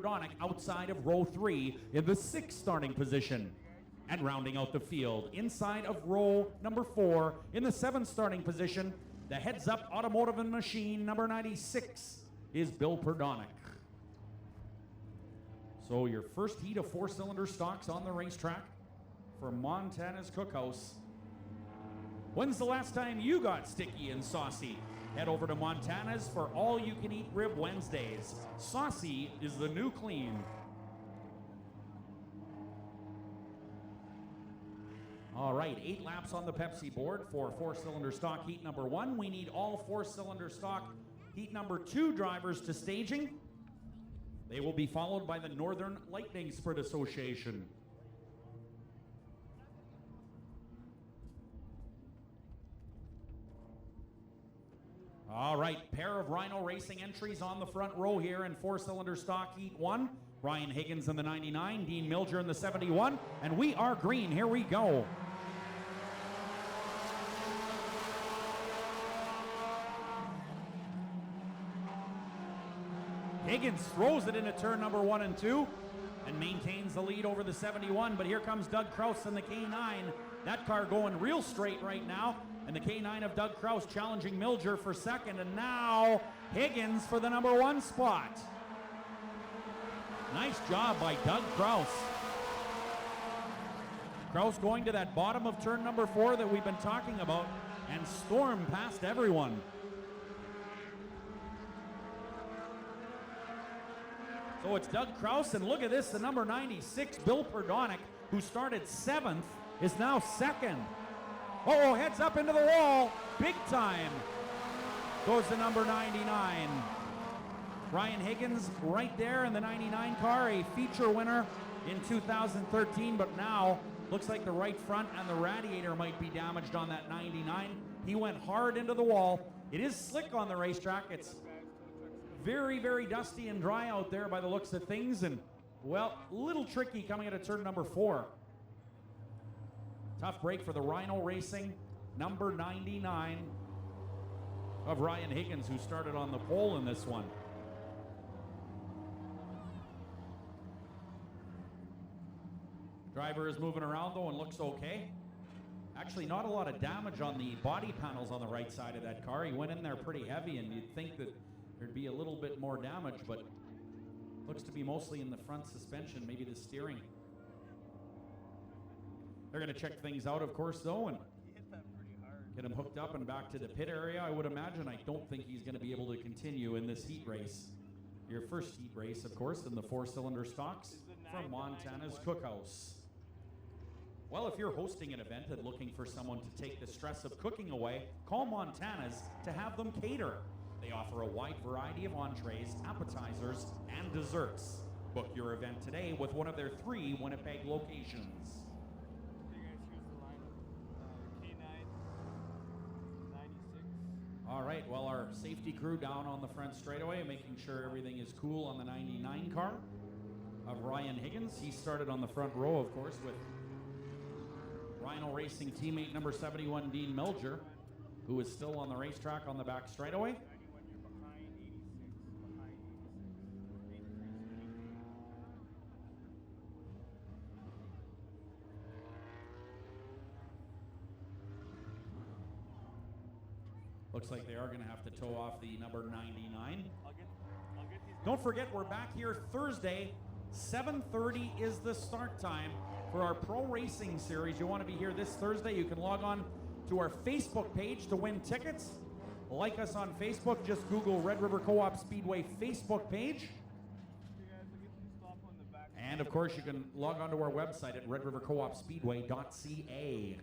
Perdonic outside of row 3 in the 6th starting position. And rounding out the field, inside of row number 4 in the 7th starting position, the Heads Up Automotive and Machine number 96 is Bill Perdonic. So your first heat of 4-cylinder stocks on the racetrack for Montana's Cookhouse. When's the last time you got sticky and saucy? Head over to Montana's for all-you-can-eat Rib Wednesdays. Saucy is the new clean. All right, 8 laps on the Pepsi board for 4-cylinder stock heat number 1. We need all 4-cylinder stock heat number 2 drivers to staging. They will be followed by the Northern Lightning Sprint Association. All right, pair of Rhino Racing entries on the front row here in 4-cylinder stock heat 1. Ryan Higgins in the 99, Dean Milger in the 71, and we are green. Here we go. Higgins throws it into turn number 1 and 2 and maintains the lead over the 71, but here comes Doug Kraus in the K9. That car going real straight right now, and the K9 of Doug Kraus challenging Milger for second, and now Higgins for the number 1 spot. Nice job by Doug Kraus. Kraus going to that bottom of turn number 4 that we've been talking about and stormed past everyone. So it's Doug Kraus, and look at this, the number 96, Bill Perdonic, who started 7th, is now 2nd. Oh, heads up into the wall, big time. Goes the number 99. Ryan Higgins right there in the 99 car, a feature winner in 2013, but now looks like the right front and the radiator might be damaged on that 99. He went hard into the wall. It is slick on the racetrack. It's very, very dusty and dry out there by the looks of things, and, well, a little tricky coming into turn number 4. Tough break for the Rhino Racing, number 99 of Ryan Higgins, who started on the pole in this one. Driver is moving around though and looks okay. Actually, not a lot of damage on the body panels on the right side of that car. He went in there pretty heavy, and you'd think that there'd be a little bit more damage, but looks to be mostly in the front suspension, maybe the steering. They're going to check things out, of course, though, and get him hooked up and back to the pit area, I would imagine. I don't think he's going to be able to continue in this heat race. Your first heat race, of course, in the 4-cylinder stocks from Montana's Cookhouse. Well, if you're hosting an event and looking for someone to take the stress of cooking away, call Montana's to have them cater. They offer a wide variety of entrees, appetizers, and desserts. Book your event today with one of their 3 Winnipeg locations. All right, well, our safety crew down on the front straightaway, making sure everything is cool on the 99 car of Ryan Higgins. He started on the front row, of course, with Rhino Racing teammate number 71, Dean Milger, who is still on the racetrack on the back straightaway. Looks like they are going to have to tow off the number 99. Don't forget, we're back here Thursday. 7:30 is the start time for our Pro Racing Series. You want to be here this Thursday, you can log on to our Facebook page to win tickets. Like us on Facebook. Just Google Red River Co-op Speedway Facebook page. And, of course, you can log on to our website at redrivercoopspeedway.ca.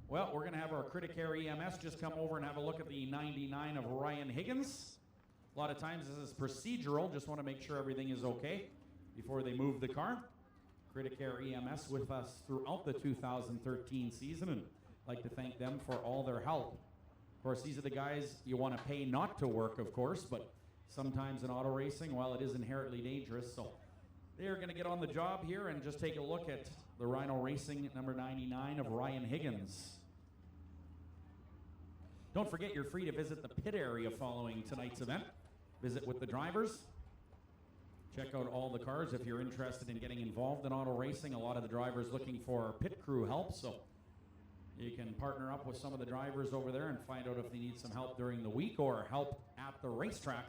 Well, we're going to have our Criticare EMS just come over and have a look at the 99 of Ryan Higgins. A lot of times this is procedural. Just want to make sure everything is okay before they move the car. Criticare EMS with us throughout the 2013 season, and I'd like to thank them for all their help. Of course, these are the guys you want to pay not to work, of course, but sometimes in auto racing, well, it is inherently dangerous. So they're going to get on the job here and just take a look at the Rhino Racing number 99 of Ryan Higgins. Don't forget you're free to visit the pit area following tonight's event. Visit with the drivers. Check out all the cars if you're interested in getting involved in auto racing. A lot of the drivers looking for pit crew help, so you can partner up with some of the drivers over there and find out if they need some help during the week or help at the racetrack.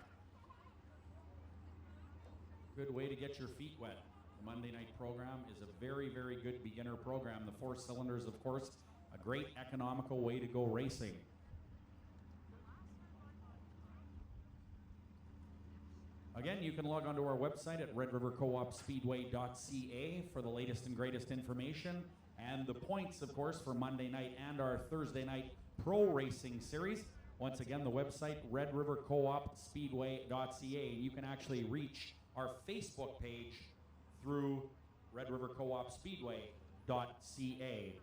Good way to get your feet wet. The Monday night program is a very, very good beginner program. The 4 cylinders, of course, a great economical way to go racing. Again, you can log onto our website at redrivercoopspeedway.ca for the latest and greatest information and the points, of course, for Monday night and our Thursday night pro racing series. Once again, the website, redrivercoopspeedway.ca. You can actually reach our Facebook page through redrivercoopspeedway.ca.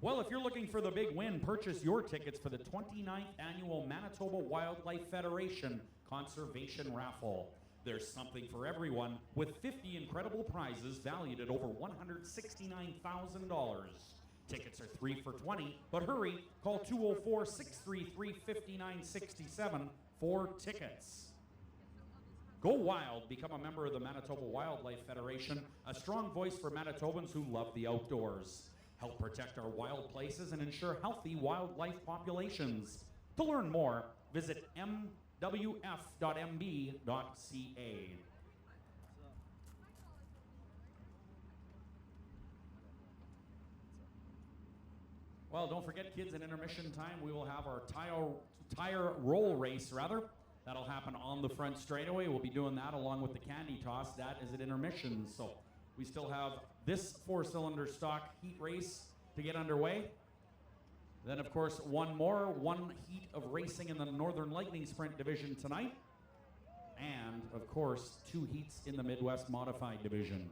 Well, if you're looking for the big win, purchase your tickets for the 29th Annual Manitoba Wildlife Federation Conservation Raffle. There's something for everyone with 50 incredible prizes valued at over $169,000. Tickets are 3 for $20, but hurry, call 204-633-5967 for tickets. Go wild, become a member of the Manitoba Wildlife Federation, a strong voice for Manitobans who love the outdoors. Help protect our wild places and ensure healthy wildlife populations. To learn more, visit mwf.mb.ca. Well, don't forget, kids, at intermission time, we will have our tire roll race, rather. That'll happen on the front straightaway. We'll be doing that along with the candy toss. That is at intermission. So we still have this 4-cylinder stock heat race to get underway. Then, of course, one heat of racing in the Northern Lightning Sprint division tonight. And, of course, 2 heats in the Midwest Modified division.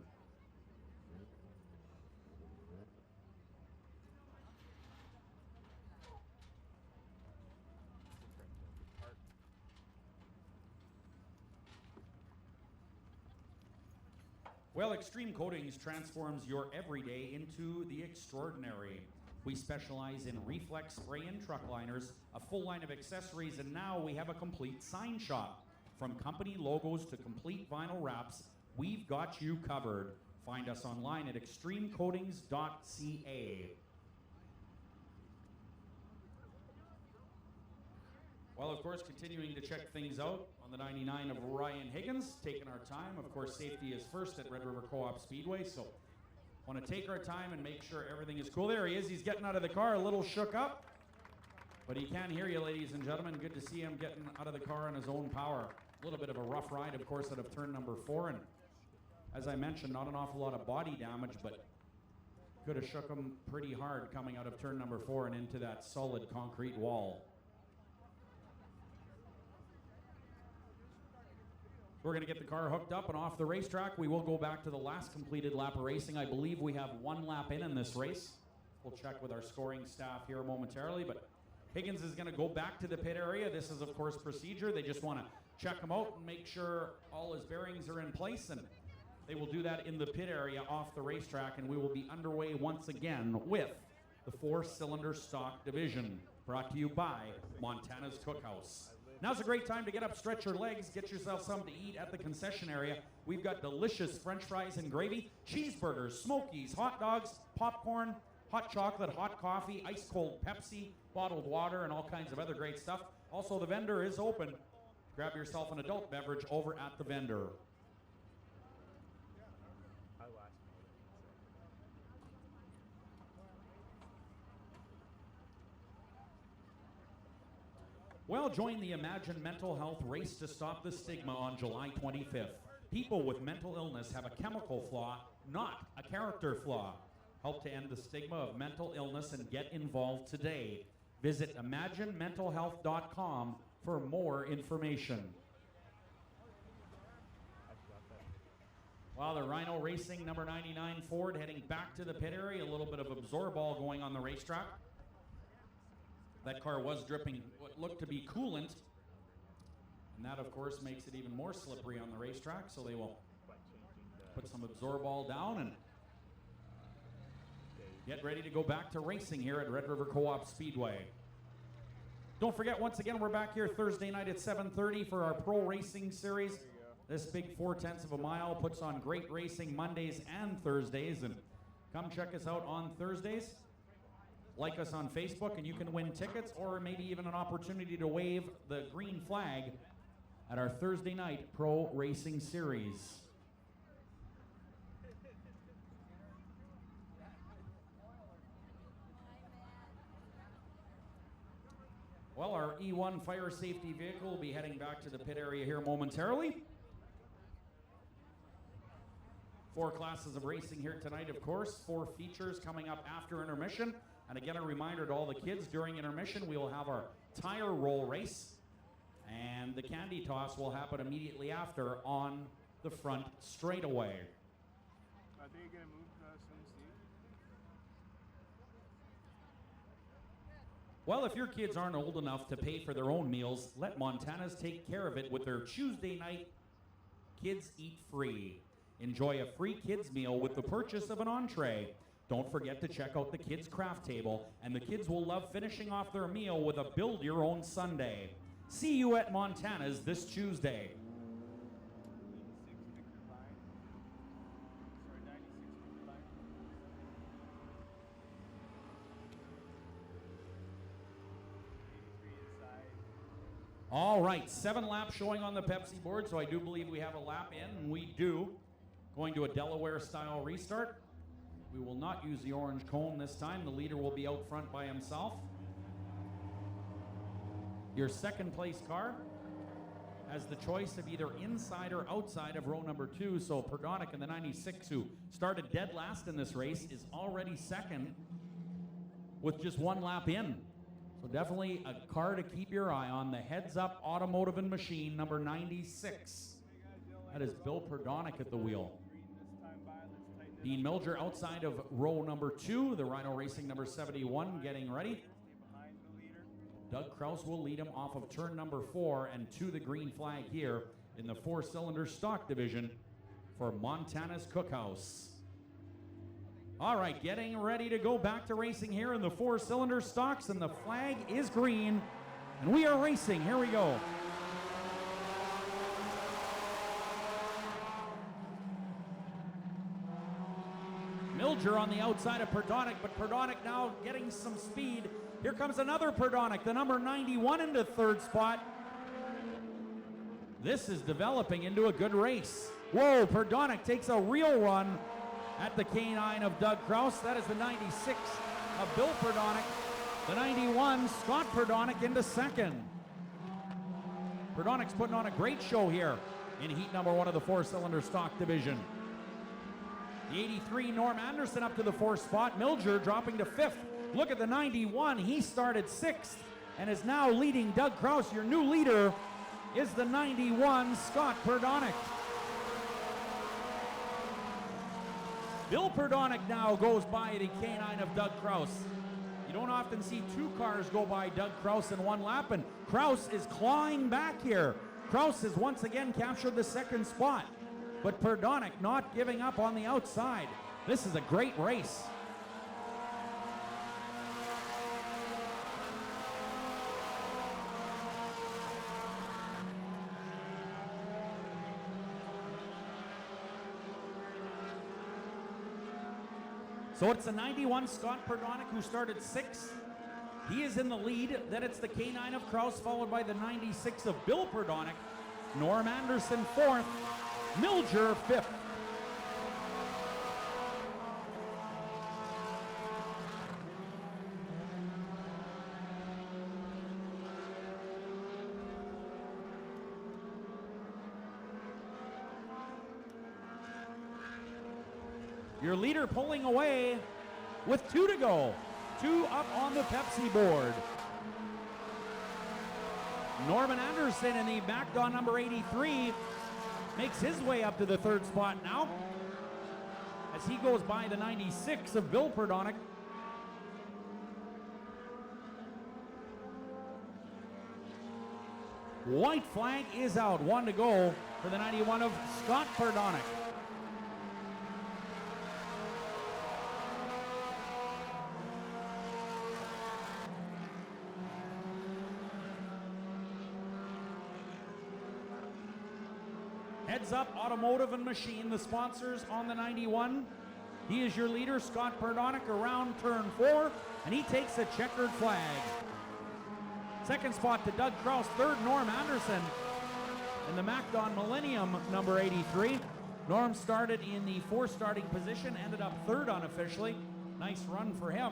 Well, Extreme Coatings transforms your everyday into the extraordinary. We specialize in reflex spray and truck liners, a full line of accessories, and now we have a complete sign shop. From company logos to complete vinyl wraps, we've got you covered. Find us online at extremecoatings.ca. Well, of course, continuing to check things out on the 99 of Ryan Higgins, taking our time. Of course, safety is first at Red River Co-op Speedway, so want to take our time and make sure everything is cool. There he is. He's getting out of the car, a little shook up, but he can hear you, ladies and gentlemen. Good to see him getting out of the car on his own power. A little bit of a rough ride, of course, out of turn number 4, and as I mentioned, not an awful lot of body damage, but could have shook him pretty hard coming out of turn number 4 and into that solid concrete wall. We're going to get the car hooked up and off the racetrack. We will go back to the last completed lap of racing. I believe we have 1 lap in this race. We'll check with our scoring staff here momentarily, but Higgins is going to go back to the pit area. This is, of course, procedure. They just want to check him out and make sure all his bearings are in place, and they will do that in the pit area off the racetrack, and we will be underway once again with the 4-cylinder stock division, brought to you by Montana's Cookhouse. Now's a great time to get up, stretch your legs, get yourself something to eat at the concession area. We've got delicious French fries and gravy, cheeseburgers, smokies, hot dogs, popcorn, hot chocolate, hot coffee, ice cold Pepsi, bottled water, and all kinds of other great stuff. Also, the vendor is open. Grab yourself an adult beverage over at the vendor. Well, join the Imagine Mental Health Race to Stop the Stigma on July 25th. People with mental illness have a chemical flaw, not a character flaw. Help to end the stigma of mental illness and get involved today. Visit imaginementalhealth.com for more information. Well, the Rhino Racing number 99 Ford heading back to the pit area. A little bit of absorball going on the racetrack. That car was dripping what looked to be coolant, and that, of course, makes it even more slippery on the racetrack, so they will put some absorball down and get ready to go back to racing here at Red River Co-op Speedway. Don't forget, once again, we're back here Thursday night at 7:30 for our Pro Racing Series. This big 4/10 of a mile puts on great racing Mondays and Thursdays. And come check us out on Thursdays. Like us on Facebook, and you can win tickets or maybe even an opportunity to wave the green flag at our Thursday night Pro Racing Series. Well, our E1 fire safety vehicle will be heading back to the pit area here momentarily. 4 classes of racing here tonight, of course. 4 features coming up after intermission. And again, a reminder to all the kids, during intermission, we will have our tire roll race. And the candy toss will happen immediately after on the front straightaway. Are they going to move soon, Steve? Well, if your kids aren't old enough to pay for their own meals, let Montana's take care of it with their Tuesday night Kids Eat Free. Enjoy a free kids meal with the purchase of an entree. Don't forget to check out the kids' craft table, and the kids will love finishing off their meal with a build-your-own sundae. See you at Montana's this Tuesday. All right, 7 laps showing on the Pepsi board, so I do believe we have a lap in, and we do. Going to a Delaware-style restart. We will not use the orange cone this time. The leader will be out front by himself. Your second place car has the choice of either inside or outside of row number 2. So Perdonic in the 96, who started dead last in this race, is already second with just 1 lap in. So definitely a car to keep your eye on. The Heads Up Automotive and Machine, number 96. That is Bill Perdonic at the wheel. Dean Milger outside of row number 2. The Rhino Racing number 71 getting ready. Doug Kraus will lead him off of turn number 4 and to the green flag here in the 4-cylinder stock division for Montana's Cookhouse. All right, getting ready to go back to racing here in the 4-cylinder stocks, and the flag is green, and we are racing. Here we go. Milger on the outside of Perdonic, but Perdonic now getting some speed. Here comes another Perdonic, the number 91 into 3rd spot. This is developing into a good race. Whoa, Perdonic takes a real run at the K9 of Doug Kraus. That is the 96 of Bill Perdonic. The 91, Scott Perdonic into 2nd. Perdonic's putting on a great show here in heat number 1 of the 4-cylinder stock division. The 83, Norm Anderson, up to the 4th spot. Milger dropping to 5th. Look at the 91. He started 6th and is now leading Doug Kraus. Your new leader is the 91, Scott Perdonic. Bill Perdonic now goes by the K9 of Doug Kraus. You don't often see 2 cars go by Doug Kraus in 1 lap, and Kraus is clawing back here. Kraus has once again captured the 2nd spot. But Perdonic not giving up on the outside. This is a great race. So it's the 91 Scott Perdonic who started 6th. He is in the lead. Then it's the K9 of Kraus, followed by the 96 of Bill Perdonic. Norm Anderson 4th. Milger 5th. Your leader pulling away with 2 to go. 2 up on the Pepsi board. Norman Anderson in the MacDon number 83 makes his way up to the 3rd spot now as he goes by the 96 of Bill Perdonic. White flag is out. 1 to go for the 91 of Scott Perdonic. Heads Up Automotive and Machine, the sponsors on the 91. He is your leader, Scott Perdonick, around turn 4, and he takes a checkered flag. Second spot to Doug Kraus, third Norm Anderson. In the MacDon Millennium, number 83. Norm started in the 4th starting position, ended up 3rd unofficially. Nice run for him,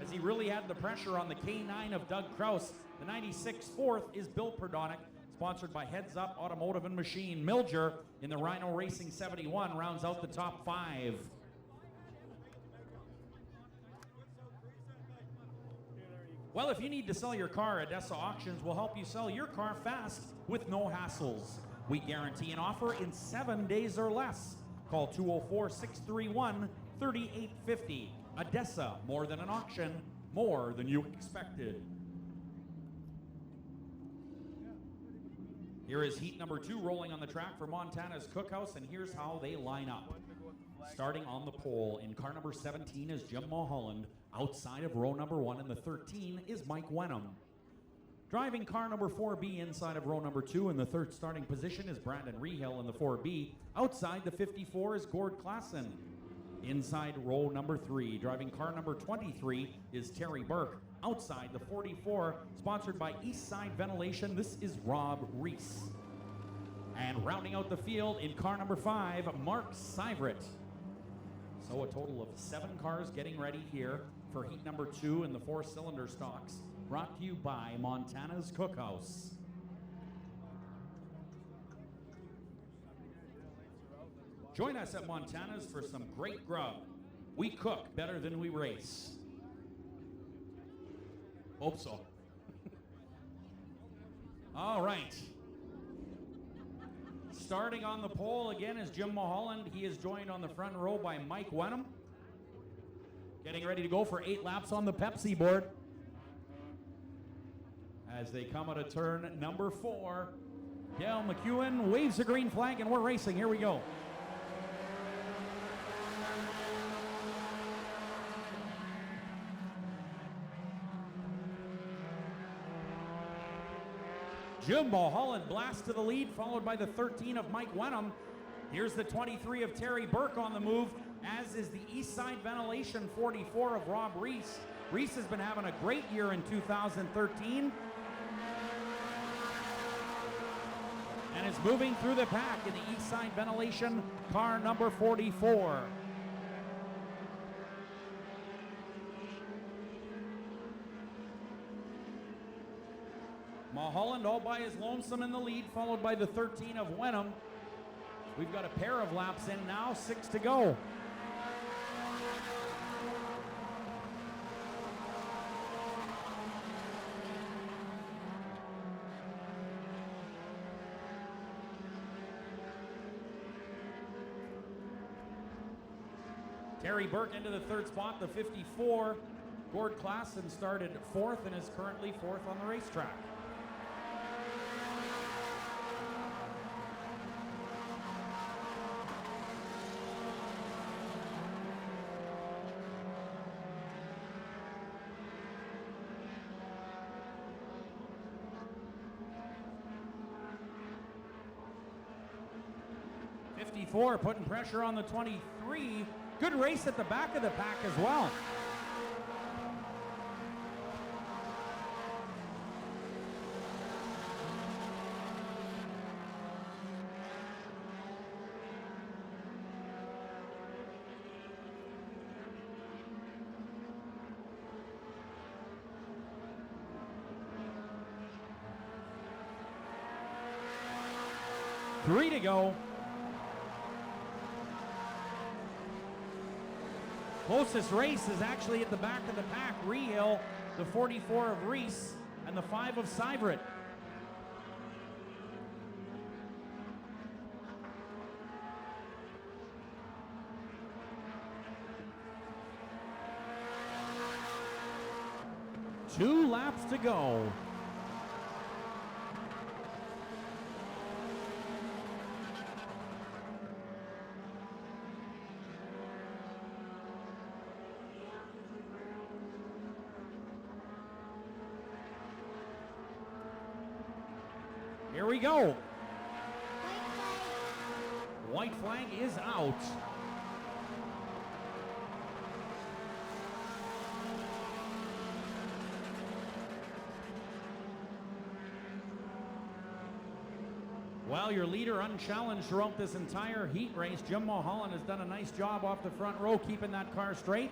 as he really had the pressure on the K9 of Doug Kraus. The 96 4th is Bill Perdonick, sponsored by Heads Up Automotive and Machine. Milger in the Rhino Racing 71 rounds out the top 5. Well, if you need to sell your car, Odessa Auctions will help you sell your car fast with no hassles. We guarantee an offer in 7 days or less. Call 204-631-3850. Odessa, more than an auction, more than you expected. Here is heat number 2 rolling on the track for Montana's Cookhouse, and here's how they line up. Starting on the pole, in car number 17 is Jim Mulholland. Outside of row number 1 in the 13 is Mike Wenham. Driving car number 4B inside of row number 2 in the 3rd starting position is Brandon Rehill in the 4B. Outside the 54 is Gord Klassen. Inside row number 3, driving car number 23 is Terry Burke. Outside the 44, sponsored by Eastside Ventilation, this is Rob Reese. And rounding out the field in car number 5, Mark Sivert. So a total of 7 cars getting ready here for heat number 2 in the 4-cylinder stocks. Brought to you by Montana's Cookhouse. Join us at Montana's for some great grub. We cook better than we race. Hope so. All right. Starting on the pole again is Jim Mulholland. He is joined on the front row by Mike Wenham. Getting ready to go for 8 laps on the Pepsi board. As they come out of turn number 4, Dale McEwen waves a green flag and we're racing. Here we go. Jim Mulholland blasts to the lead, followed by the 13 of Mike Wenham. Here's the 23 of Terry Burke on the move, as is the Eastside Ventilation 44 of Rob Reese. Reese has been having a great year in 2013. And is moving through the pack in the Eastside Ventilation car number 44. Mulholland all by his lonesome in the lead, followed by the 13 of Wenham. We've got a pair of laps in now, 6 to go. Terry Burke into the 3rd spot, the 54. Gord Klassen started 4th and is currently 4th on the racetrack. Putting pressure on the 23. Good race at the back of the pack as well. Three to go. Closest race is actually at the back of the pack. Rehill, the 44 of Reese, and the 5 of Sivert. Two laps to go. Here we go. White flag is out. Well, your leader unchallenged throughout this entire heat race. Jim Mulholland has done a nice job off the front row keeping that car straight.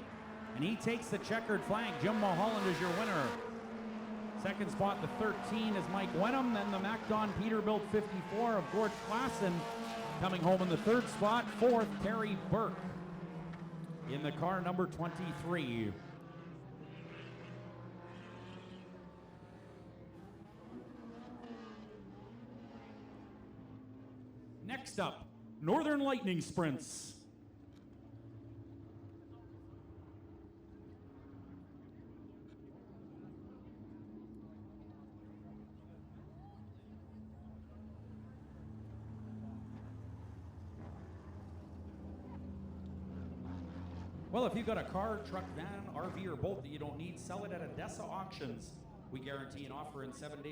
And he takes the checkered flag. Jim Mulholland is your winner. Second spot, the 13, is Mike Wenham. Then the MacDon Peterbilt 54 of Gord Klassen coming home in the third spot. Fourth, Terry Burke in the car number 23. Next up, Northern Lightning Sprints. Well, if you've got a car, truck, van, RV, or boat that you don't need, sell it at Odessa Auctions. We guarantee an offer in 7 days.